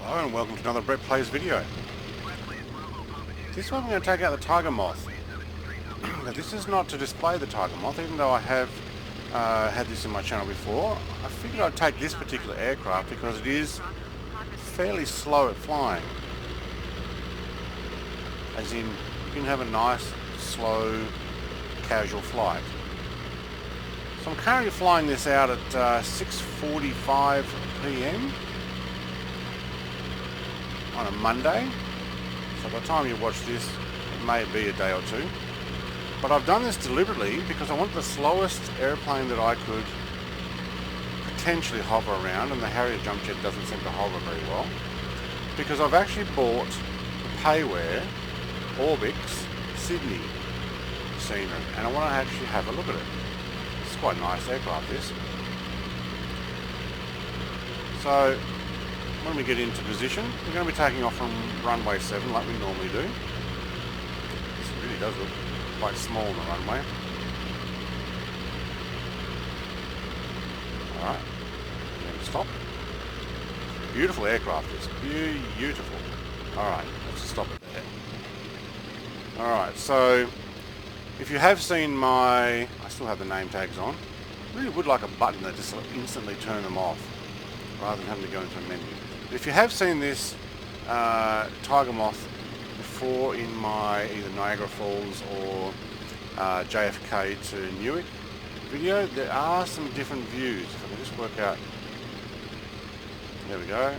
Hello and welcome to another Brett Plays video. This one I'm going to take out the Tiger Moth. Now this is not to display the Tiger Moth, even though I have had this in my channel before. I figured I'd take this particular aircraft because it is fairly slow at flying. As in, you can have a nice, slow, casual flight. So I'm currently flying this out at 6:45 PM. On a Monday, so by the time you watch this it may be a day or two, but I've done this deliberately because I want the slowest airplane that I could potentially hover around, and the Harrier jump jet doesn't seem to hover very well, because I've actually bought the payware Orbx Sydney scenery and I want to actually have a look at it. It's quite a nice aircraft, this. So when we get into position, we're going to be taking off from runway 7 like we normally do. This really does look quite small on the runway. Alright, we're going to stop. Beautiful aircraft, this. Beautiful. Alright, let's stop it there. Alright, so if you have seen my... I still have the name tags on. I really would like a button that just instantly turn them off, rather than having to go into a menu. If you have seen this Tiger Moth before in my either Niagara Falls or JFK to Newark video, there are some different views. If I can just work out, there we go.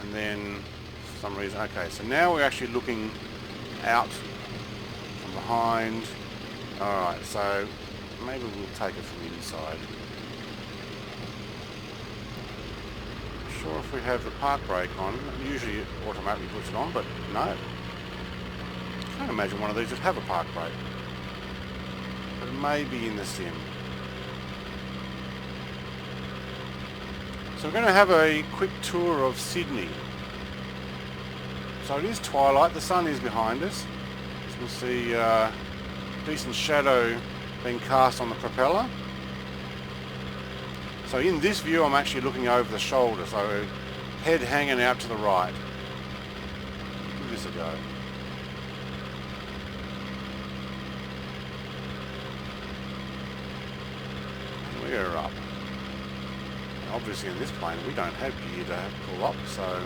And then for some reason, okay, so now we're actually looking out from behind. Alright, so maybe we'll take it from the inside. Sure if we have the park brake on. Usually it automatically puts it on, but no. I can't imagine one of these would have a park brake. But it may be in the sim. So we're going to have a quick tour of Sydney. So it is twilight, the sun is behind us. As you can see, decent shadow being cast on the propeller. So in this view I'm actually looking over the shoulder, so head hanging out to the right. Give this a go. And we're up. And obviously in this plane we don't have gear to pull up, so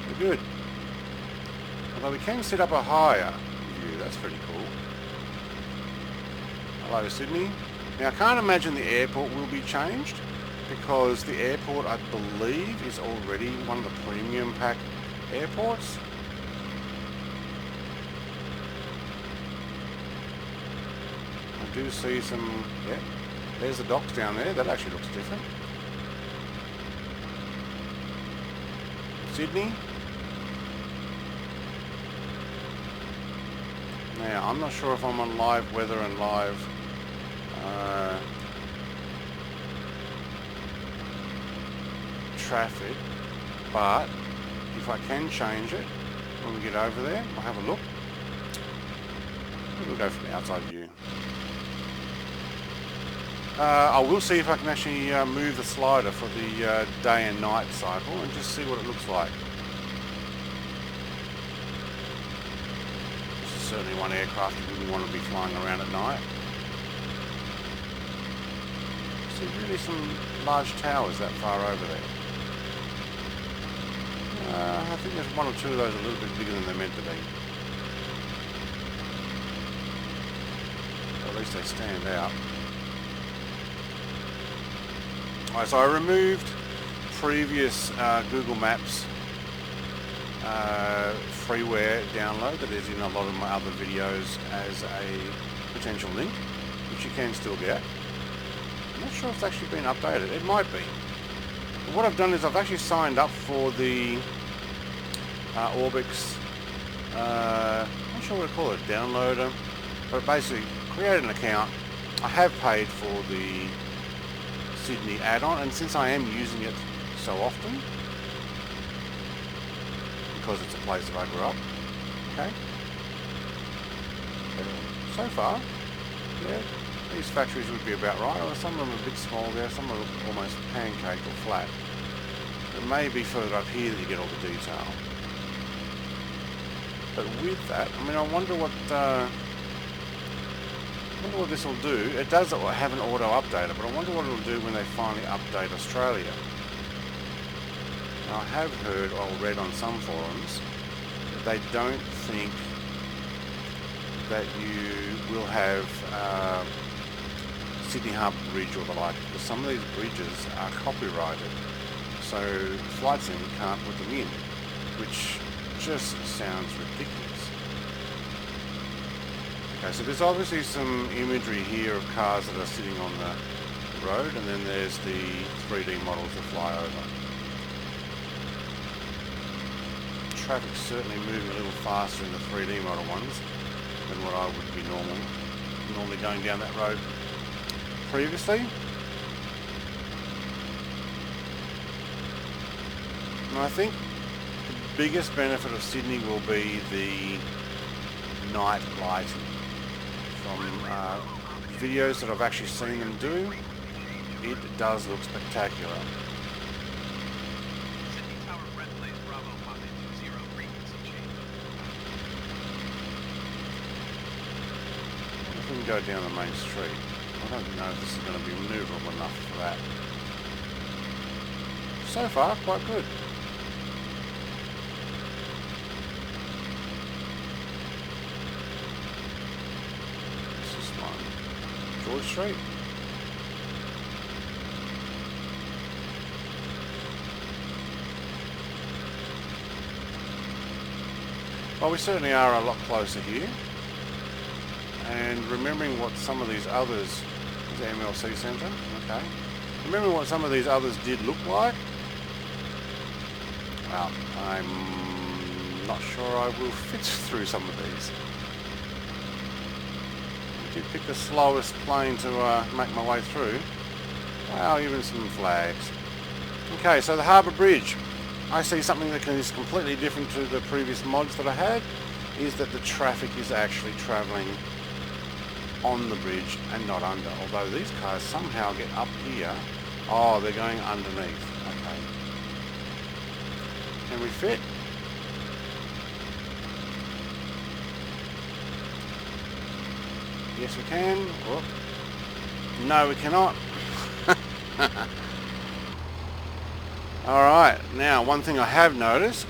we're good. Although we can set up a higher view, that's pretty cool. Hello Sydney. Now I can't imagine the airport will be changed, because the airport I believe is already one of the premium pack airports. I do see some, yeah, there's the docks down there, that actually looks different. Sydney. Now I'm not sure if I'm on live weather and live traffic, but if I can change it when we get over there, we'll have a look. We'll go from the outside view. I will see if I can actually move the slider for the day and night cycle and just see what it looks like. This is certainly one aircraft you wouldn't want to be flying around at night. See really some large towers that far over there. I think there's one or two of those a little bit bigger than they're meant to be. Or at least they stand out. Alright, so I removed previous Google Maps freeware download that is in a lot of my other videos as a potential link, which you can still get. I'm not sure if it's actually been updated. It might be. But what I've done is I've actually signed up for the Orbx, I'm not sure what to call it, downloader, but basically created an account. I have paid for the Sydney add-on, and since I am using it so often, because it's a place that I grew up, okay, so far, yeah, these factories would be about right. Some of them are a bit small there, some are almost pancaked or flat. It may be further up here that you get all the detail. But with that, I mean, I wonder what this will do. It does have an auto updater, but I wonder what it'll do when they finally update Australia. Now, I have heard or read on some forums that they don't think that you will have Sydney Harbour Bridge or the like, because some of these bridges are copyrighted, so Flight Sim can't put them in, which just sounds ridiculous. Okay, so there's obviously some imagery here of cars that are sitting on the road, and then there's the 3D models that fly over. Traffic's certainly moving a little faster in the 3D model ones than what I would be normally going down that road previously. And I think the biggest benefit of Sydney will be the night lighting. From videos that I've actually seen them do, it does look spectacular. We can go down the main street. I don't know if this is going to be manoeuvrable enough for that. So far, quite good. This is one. George Street. Well, we certainly are a lot closer here. And remembering what some of these others, the MLC Centre, okay. Remembering what some of these others did look like, well, I'm not sure I will fit through some of these. I did pick the slowest plane to make my way through. Well, even some flags. Okay, so the Harbour Bridge. I see something that is completely different to the previous mods that I had, is that the traffic is actually travelling on the bridge and not under, although these cars somehow get up here. Oh, they're going underneath. Okay. Can we fit? Yes, we can. Oh. No, we cannot. Alright, now one thing I have noticed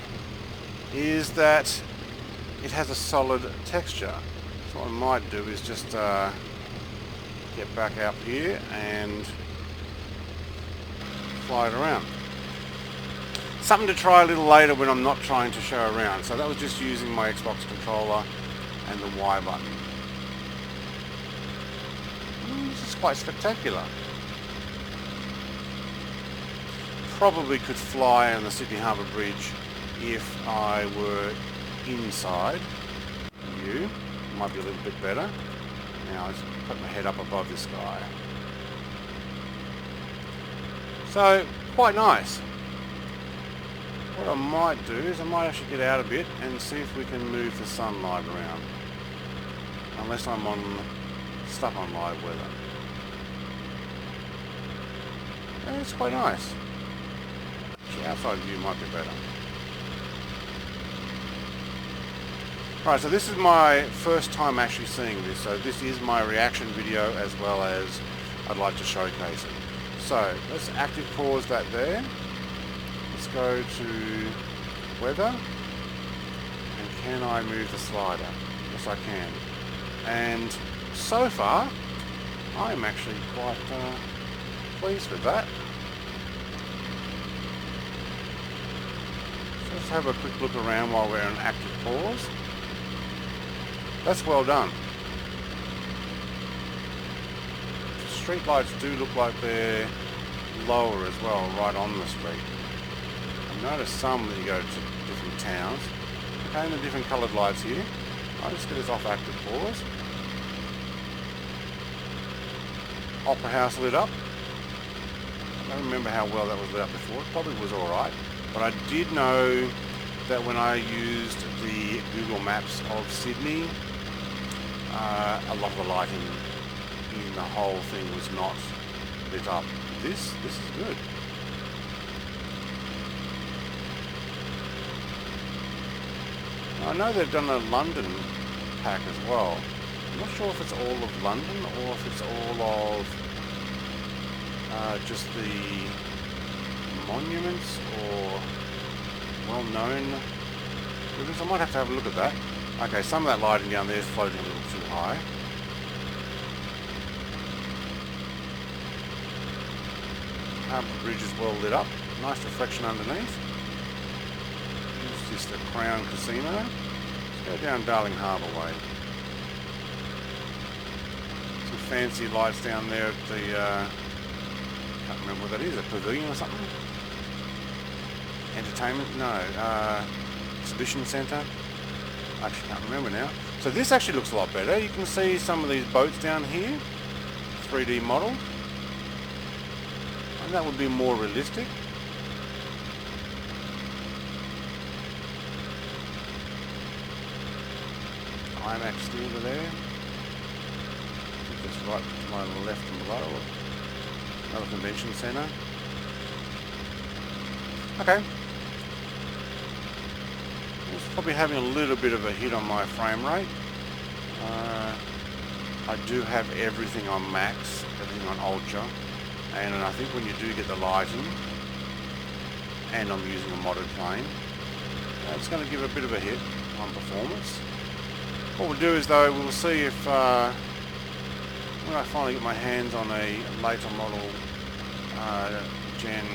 is that it has a solid texture. So what I might do is just get back out here and fly it around. Something to try a little later when I'm not trying to show around. So that was just using my Xbox controller and the Y button. This is quite spectacular. Probably could fly on the Sydney Harbour Bridge if I were inside view. Might be a little bit better. Now I'll just put my head up above this guy. So, quite nice. What I might do is I might actually get out a bit and see if we can move the sunlight around. Unless I'm stuck on live weather. And it's quite nice. Actually, outside view might be better. Alright, so this is my first time actually seeing this, so this is my reaction video as well as I'd like to showcase it. So, let's active pause that there. Let's go to weather. And can I move the slider? Yes, I can. And so far, I'm actually quite pleased with that. So let's have a quick look around while we're in active pause. That's well done. Street lights do look like they're lower as well, right on the street. I noticed some that you go to different towns. Okay, and the different coloured lights here. I'll just get this off active pause. Opera House lit up. I don't remember how well that was lit up before. It probably was alright. But I did know that when I used the Google Maps of Sydney, a lot of the lighting in the whole thing was not lit up. This is good. I know they've done a London pack as well. I'm not sure if it's all of London or if it's all of just the monuments or well-known buildings. I might have to have a look at that. Okay, some of that lighting down there is floating a little too high. Harbour Bridge is well lit up. Nice reflection underneath. Is this the Crown Casino? Let's go down Darling Harbour Way. Some fancy lights down there at the, can't remember what that is, a pavilion or something? Entertainment? No. Exhibition centre? I actually can't remember now. So this actually looks a lot better. You can see some of these boats down here. 3D model. And that would be more realistic. IMAX theatre there. I think that's right to my left and below. Another convention centre. Okay. It's probably having a little bit of a hit on my frame rate. I do have everything on max, everything on ultra, and I think when you do get the lighting, and I'm using a modded plane, it's going to give a bit of a hit on performance. What we'll do is though, we'll see if when I finally get my hands on a later model gen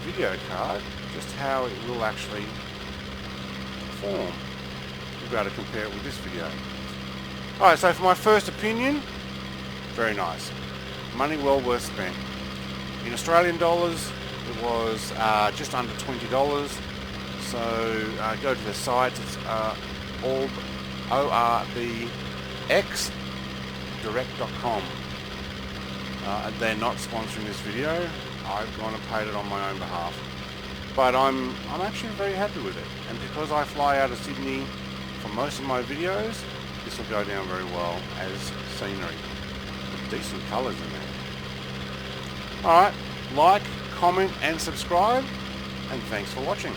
video card, just how it will actually perform. We'll be able to compare it with this video. Alright, so for my first opinion, very nice. Money well worth spent. In Australian dollars, it was just under $20. So go to the site, it's orbxdirect.com. They're not sponsoring this video. I've gone and paid it on my own behalf. But I'm actually very happy with it. And because I fly out of Sydney for most of my videos, this will go down very well as scenery. With decent colours in there. Alright, like, comment and subscribe, and thanks for watching.